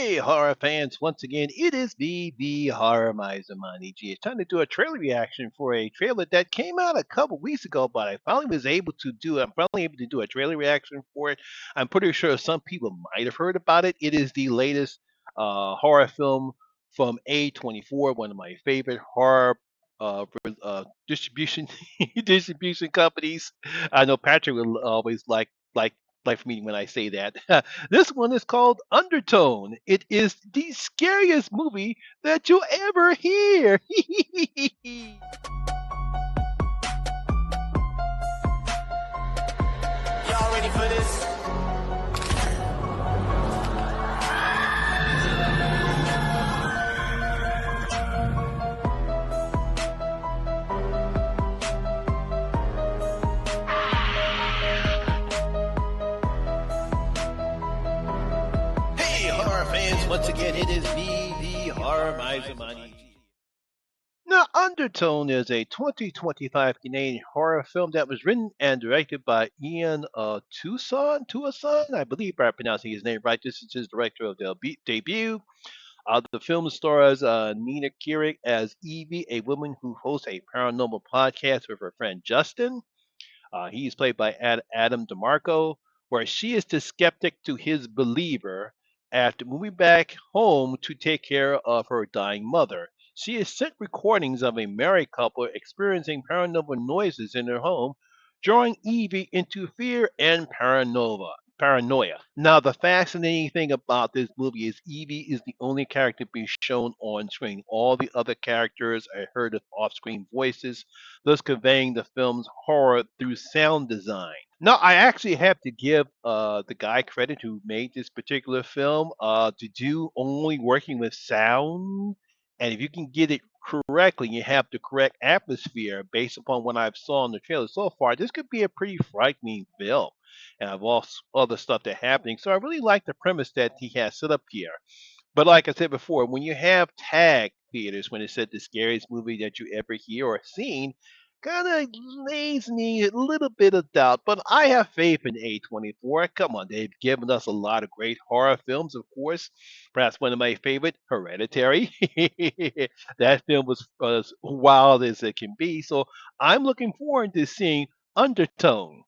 Hey, horror fans! Once again, it is the Horror Miser Money G. It's time to do a trailer reaction for a trailer that came out a couple weeks ago, but I finally was able to do it. I'm finally able to do a trailer reaction for it. I'm pretty sure some people might have heard about it. It is the latest horror film from A24, one of my favorite horror distribution distribution companies. I know Patrick will always like for me when I say that. This one is called Undertone. It is the scariest movie that you'll ever hear. Y'all ready for this? Hey, horror fans! Once again, it is the Horror Miser Money. Now, Undertone is a 2025 Canadian horror film that was written and directed by Ian Tuason. I believe I'm pronouncing his name right. This is his director of debut. The film stars Nina Keurig as Evie, a woman who hosts a paranormal podcast with her friend Justin. He's played by Adam DeMarco, where she is the skeptic to his believer after moving back home to take care of her dying mother. She is sent recordings of a married couple experiencing paranormal noises in their home, drawing Evie into fear and paranoia. Now, the fascinating thing about this movie is Evie is the only character being shown on screen. All the other characters are heard of off screen voices, thus conveying the film's horror through sound design. Now, I actually have to give the guy credit who made this particular film to do only working with sound. And if you can get it correctly, you have the correct atmosphere based upon what I've saw in the trailer so far. This could be a pretty frightening film, and I've all other stuff that's happening. So I really like the premise that he has set up here. But like I said before, when you have tag theaters, when it said the scariest movie that you ever hear or seen, kind of lays me a little bit of doubt. But I have faith in A24. Come on, they've given us a lot of great horror films, of course. Perhaps one of my favorite, Hereditary. That film was as wild as it can be. So I'm looking forward to seeing Undertone.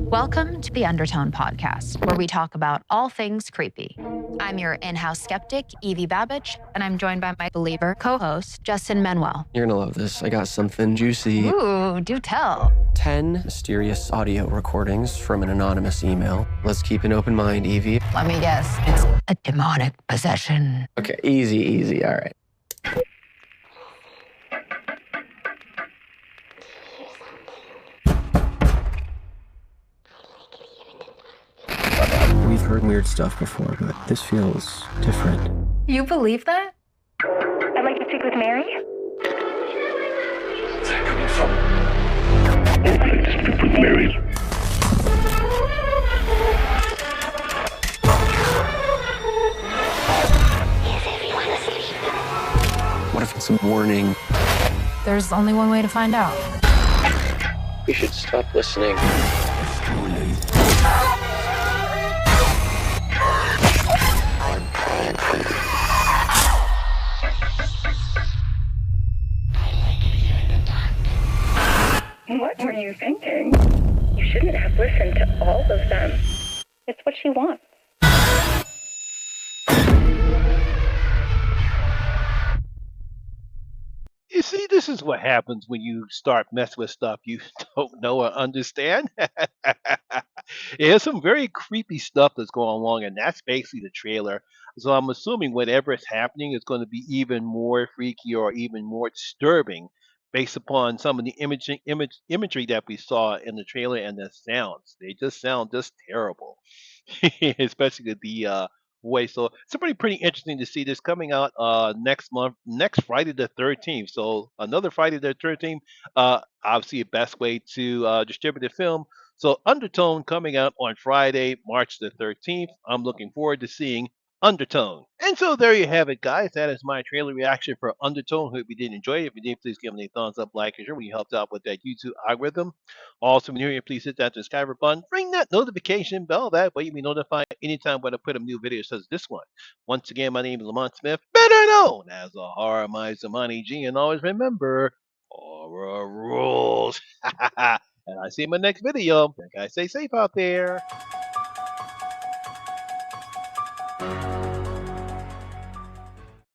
Welcome to the Undertone podcast, where we talk about all things creepy. I'm your in-house skeptic, Evie Babbage, and I'm joined by my believer co-host, Justin Manuel. You're gonna love this. I got something juicy. Ooh, do tell. 10 mysterious audio recordings from an anonymous email. Let's keep an open mind, Evie. Let me guess, it's a demonic possession. Okay, easy, all right. We've heard weird stuff before, but this feels different. You believe that? I'd like to speak with Mary. Mary. What if it's a warning? There's only one way to find out. We should stop listening. What were you thinking? You shouldn't have listened to all of them. It's what she wants. You see, this is what happens when you start messing with stuff you don't know or understand. There's some very creepy stuff that's going along, and that's basically the trailer. So I'm assuming whatever is happening is going to be even more freaky or even more disturbing based upon some of the imagery that we saw in the trailer and the sounds. They just sound just terrible, especially the voice. So it's pretty interesting to see this coming out next month, next Friday the 13th. So another Friday the 13th. Obviously, the best way to distribute the film. So Undertone coming out on Friday, March the 13th. I'm looking forward to seeing Undertone. And so there you have it, guys. That is my trailer reaction for Undertone. Hope you did enjoy it. If you did, please give me a thumbs up, like, and share when you helped out with that YouTube algorithm. Also, when you're here, please hit that subscribe button. Ring that notification bell. That way you'll be notified anytime when I put a new video such as this one. Once again, my name is Lamont Smith, better known as the Horror Miser Money G. And always remember, horror rules. And I see you in my next video. Guys, stay safe out there.